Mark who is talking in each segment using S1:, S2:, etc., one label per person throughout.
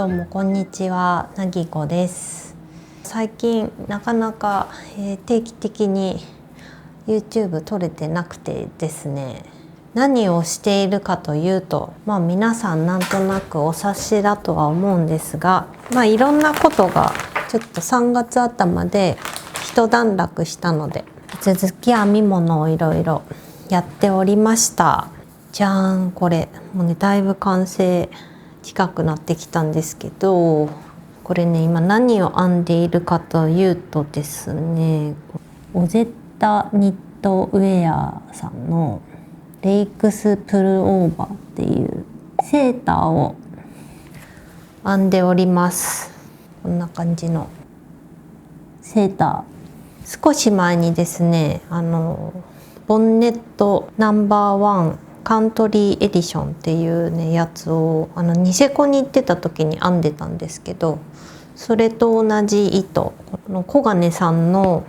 S1: どうもこんにちは、なぎこです。最近なかなか、定期的に YouTube 撮れてなくてですね、何をしているかというと、皆さんなんとなくお察しだとは思うんですが、いろんなことがちょっと3月頭で一段落したので、続き編み物をいろいろやっておりました。じゃーん、これもうねだいぶ完成近くなってきたんですけど、これね今何を編んでいるかというとですね、オゼッタニットウェアさんのレイクスプルオーバーっていうセーターを編んでおります。こんな感じのセーター、少し前にですねボンネットナンバーワンカントリーエディションっていうねやつをニセコに行ってた時に編んでたんですけど、それと同じ糸、この小金さんの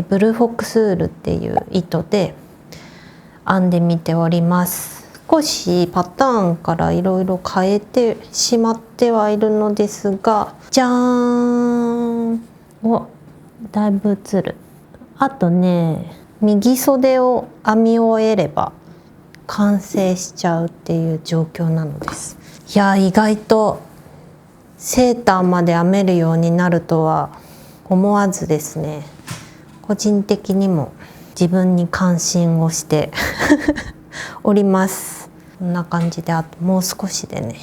S1: ブルーフォックスウールっていう糸で編んでみております。少しパターンからいろいろ変えてしまってはいるのですが、じゃーん、だいぶ映る。あとね、右袖を編み終えれば完成しちゃうっていう状況なのです。いや、意外とセーターまで編めるようになるとは思わずですね、個人的にも自分に感心をしております。こんな感じで、あともう少しでね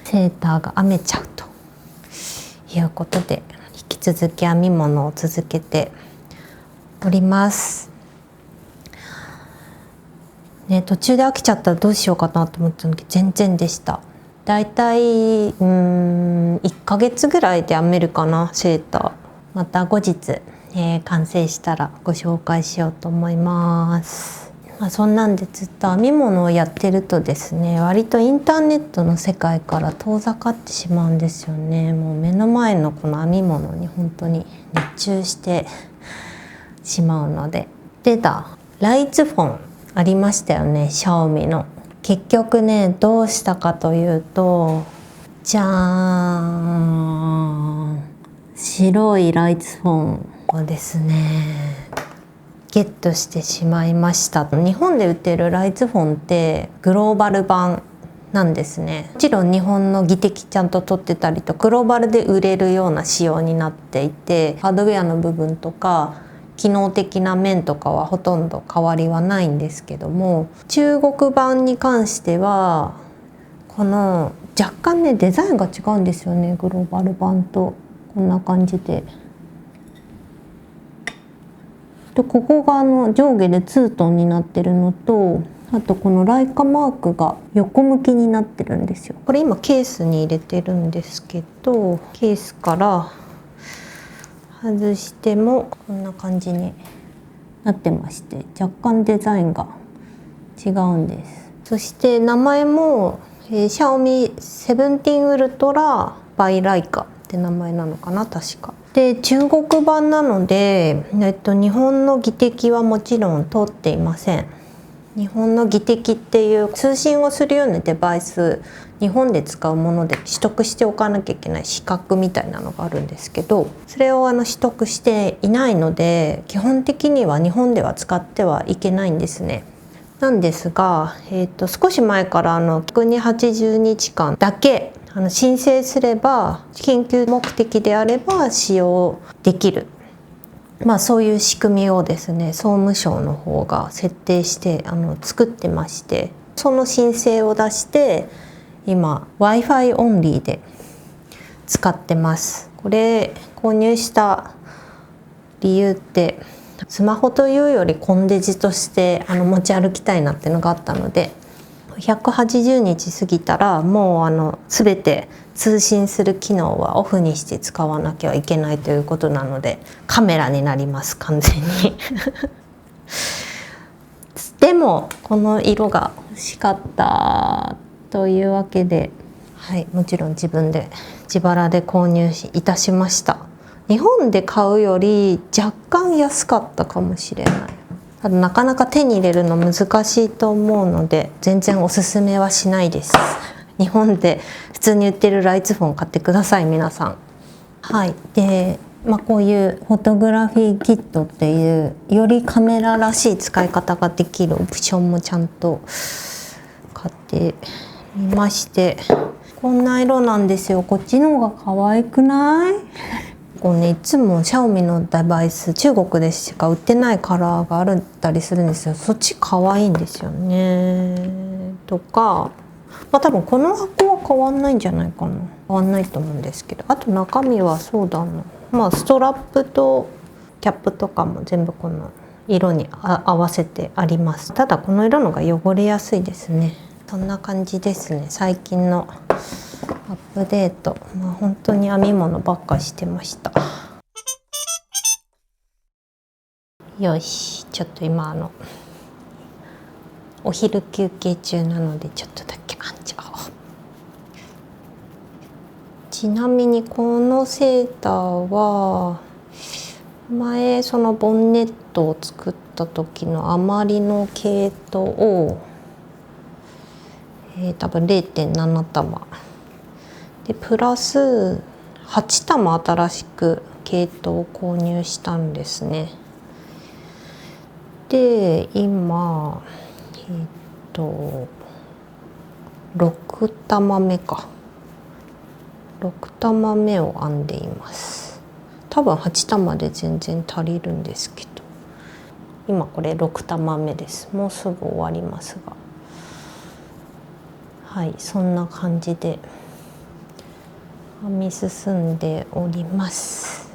S1: セーターが編めちゃうということで、引き続き編み物を続けておりますね。途中で飽きちゃったらどうしようかなと思ったんだけど、全然でした。だいたい1ヶ月ぐらいで編めるかな、セーター。また後日、完成したらご紹介しようと思います。そんなんでずっと編み物をやってるとですね、割とインターネットの世界から遠ざかってしまうんですよね。もう目の前のこの編み物に本当に熱中してしまうので。ライツフォンありましたよね、シャオミの。結局ね、どうしたかというと、じゃーん、白いライツフォンをですねゲットしてしまいました。日本で売ってるライツフォンってグローバル版なんですね。もちろん日本の技的ちゃんと取ってたりとグローバルで売れるような仕様になっていて、ハードウェアの部分とか機能的な面とかはほとんど変わりはないんですけども、中国版に関してはこの若干ねデザインが違うんですよね。グローバル版とこんな感じで。でここが上下でツートンになってるのと、あとこのライカマークが横向きになってるんですよ。これ今ケースに入れてるんですけど、ケースから外してもこんな感じになってまして、若干デザインが違うんです。そして名前も、Xiaomi 17 ウルトラバイライカって名前なのかな、確か。で中国版なので、日本の技的はもちろん通っていません。日本の技的っていう通信をするようなデバイス、日本で使うもので取得しておかなきゃいけない資格みたいなのがあるんですけど、それを取得していないので基本的には日本では使ってはいけないんですね。なんですが、少し前から180日間だけ申請すれば緊急目的であれば使用できる、そういう仕組みをですね総務省の方が設定して作ってまして、その申請を出して今 Wi-Fi オンリーで使ってます。これ購入した理由ってスマホというよりコンデジとして持ち歩きたいなっていうのがあったので、180日過ぎたらもう全て通信する機能はオフにして使わなきゃいけないということなので、カメラになります完全にでもこの色が欲しかったというわけで、もちろん自分で自腹で購入いたしました。日本で買うより若干安かったかもしれない。ただなかなか手に入れるの難しいと思うので全然おすすめはしないです日本で普通に売ってるライツフォン買ってください皆さん。はい、で、こういうフォトグラフィーキットっていうよりカメラらしい使い方ができるオプションもちゃんと買ってみまして、こんな色なんですよ。こっちの方が可愛くない？こうね、いつもシャオミのデバイス中国でしか売ってないカラーがあったりするんですよ。そっち可愛いんですよね。とか、多分この箱は変わんないんじゃないかな。変わんないと思うんですけど、あと中身はそうだな、ストラップとキャップとかも全部この色に合わせてあります。ただこの色のが汚れやすいですね。そんな感じですね。最近のアップデート、本当に編み物ばっかしてました。よし、ちょっと今お昼休憩中なのでちょっとだけ編んじゃおう。ちなみにこのセーターは前そのボンネットを作った時の余りの毛糸を、多分 0.7 玉でプラス8玉新しく毛糸を購入したんですね。で今6玉目か。6玉目を編んでいます。多分8玉で全然足りるんですけど、今これ6玉目です。もうすぐ終わりますが、はい、そんな感じで編み進んでおります。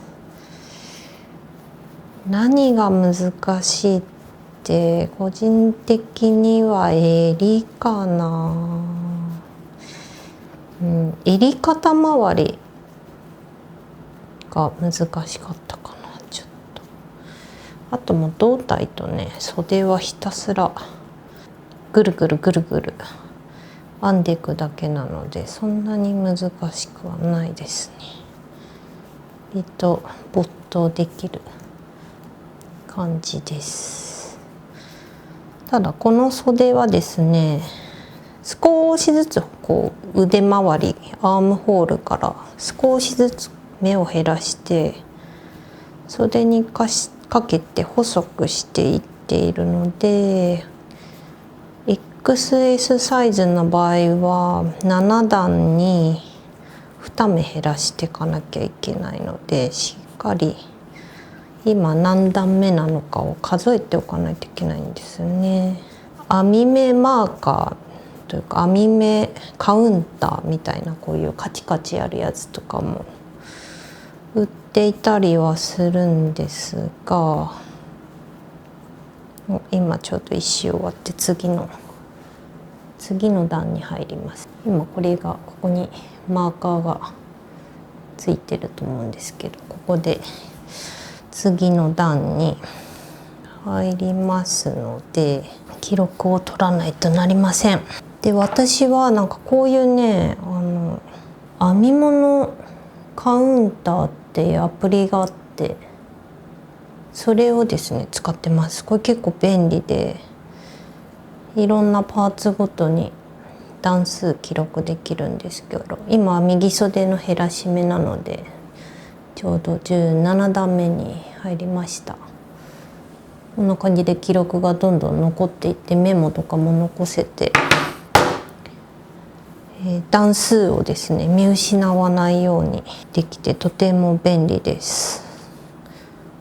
S1: 何が難しいって個人的には襟かな。襟肩周りが難しかったかな。ちょっとあともう胴体とね、袖はひたすらぐるぐるぐるぐる編んでいくだけなので、そんなに難しくはないですね。割と没頭できる感じです。ただこの袖はですね、少しずつこう腕周り、アームホールから少しずつ目を減らして袖にかけて細くしていっているので、 XS サイズの場合は7段に2目減らしていかなきゃいけないので、しっかり今何段目なのかを数えておかないといけないんですよね。編み目マーカーというか編み目カウンターみたいな、こういうカチカチやるやつとかも売っていたりはするんですが、今ちょうど一周終わって次の段に入ります。今これがここにマーカーがついてると思うんですけど、ここで次の段に入りますので記録を取らないとなりません。で、私はなんかこういうね、編み物カウンターっていうアプリがあって、それをですね使ってます。これ結構便利で、いろんなパーツごとに段数記録できるんですけど、今右袖の減らし目なのでちょうど17段目に入りました。こんな感じで記録がどんどん残っていって、メモとかも残せて、段数をですね見失わないようにできてとても便利です。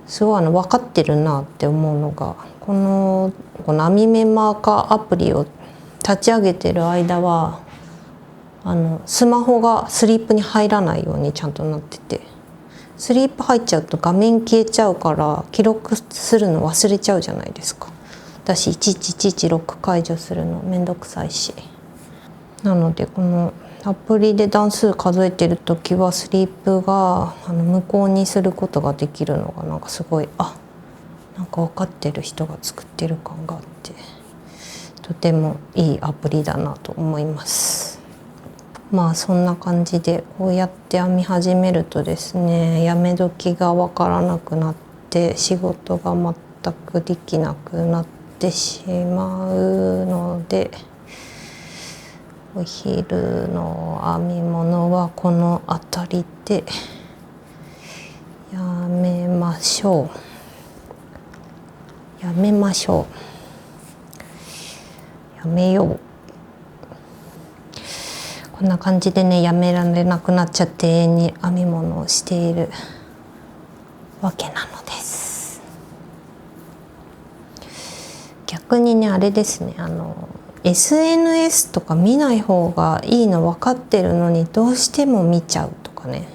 S1: すごい分かってるなって思うのが、この編み目マーカーアプリを立ち上げてる間はスマホがスリープに入らないようにちゃんとなってて、スリープ入っちゃうと画面消えちゃうから記録するの忘れちゃうじゃないですか。私1111ロック解除するのめんどくさいし、なのでこのアプリで段数数えてる時はスリープが無効にすることができるのがなんかすごい、なんか分かってる人が作ってる感があって、とてもいいアプリだなと思います。そんな感じでこうやって編み始めるとですね、やめ時が分からなくなって仕事が全くできなくなってしまうので、お昼の編み物はこの辺りでやめましょう。やめよう。こんな感じでね、やめられなくなっちゃって永遠に編み物をしているわけなのです。逆にね、あれですね、SNS とか見ない方がいいの分かってるのにどうしても見ちゃうとかね、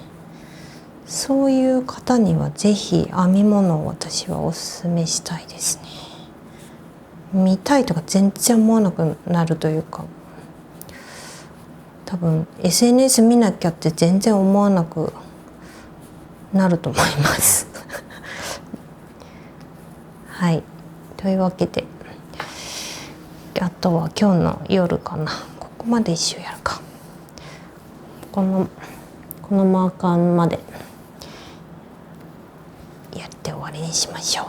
S1: そういう方にはぜひ編み物を私はおすすめしたいですね。見たいとか全然思わなくなるというか、多分 SNS 見なきゃって全然思わなくなると思いますはい、というわけで、あとは今日の夜かな。ここまで一周やるか。このマーカーまでやって終わりにしましょ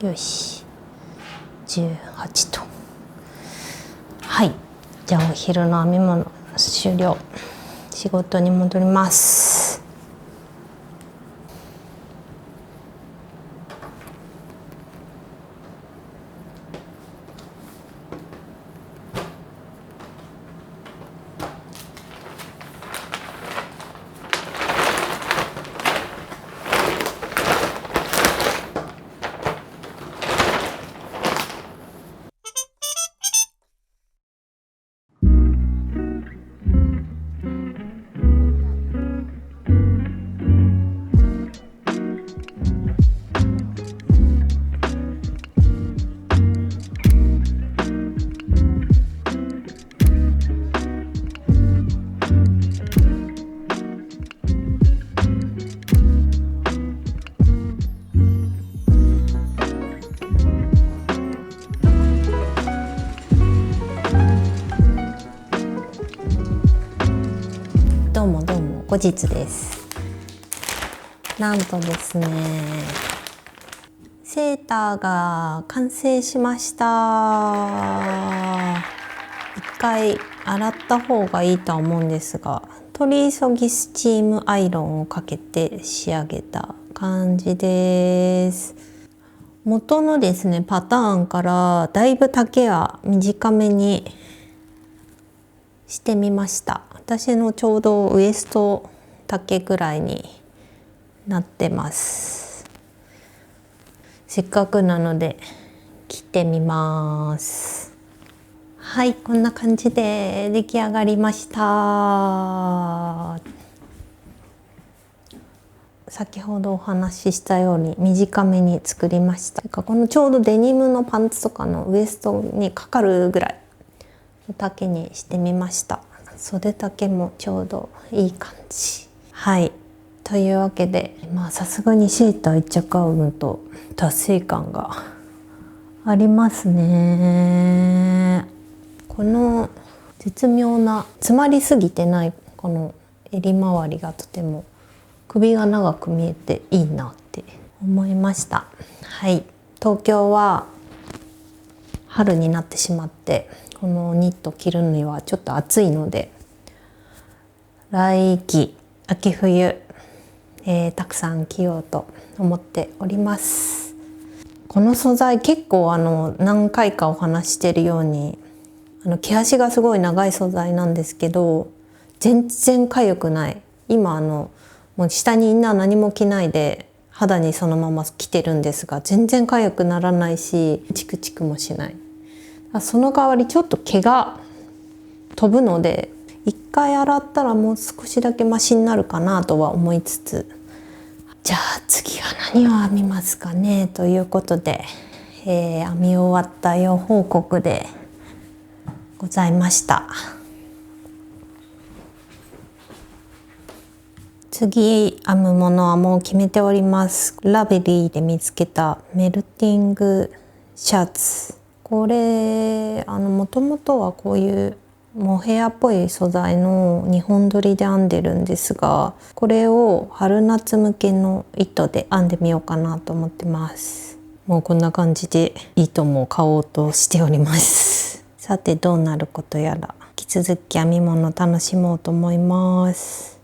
S1: う。よし、18と。はい、じゃあお昼の編み物終了。仕事に戻ります。どうも後日です。なんとですね、セーターが完成しました。一回洗った方がいいとは思うんですが、取り急ぎスチームアイロンをかけて仕上げた感じです。元のですねパターンからだいぶ丈は短めにしてみました。私のちょうどウエスト丈ぐらいになってます。せっかくなので切ってみます。はい、こんな感じで出来上がりました。先ほどお話ししたように短めに作りました。このちょうどデニムのパンツとかのウエストにかかるぐらいの丈にしてみました。袖丈もちょうどいい感じ。はい、というわけで、さすがにセーター1着合うと達成感がありますね。この絶妙な詰まりすぎてないこの襟周りがとても首が長く見えていいなって思いました。はい、東京は春になってしまって、このニット着るにはちょっと暑いので、来季秋冬、たくさん着ようと思っております。この素材結構何回かお話してるように毛足がすごい長い素材なんですけど、全然痒くない。今もう下にインナー何も着ないで肌にそのまま着てるんですが、全然痒くならないしチクチクもしない。その代わりちょっと毛が飛ぶので、一回洗ったらもう少しだけマシになるかなとは思いつつ、じゃあ次は何を編みますかねということで、編み終わったよ報告でございました。次編むものはもう決めております。ラベリーで見つけたメルティングシャツ。これもともとはこういうモヘアっぽい素材の2本取りで編んでるんですが、これを春夏向けの糸で編んでみようかなと思ってます。もうこんな感じで糸も買おうとしております。さてどうなることやら、引き続き編み物楽しもうと思います。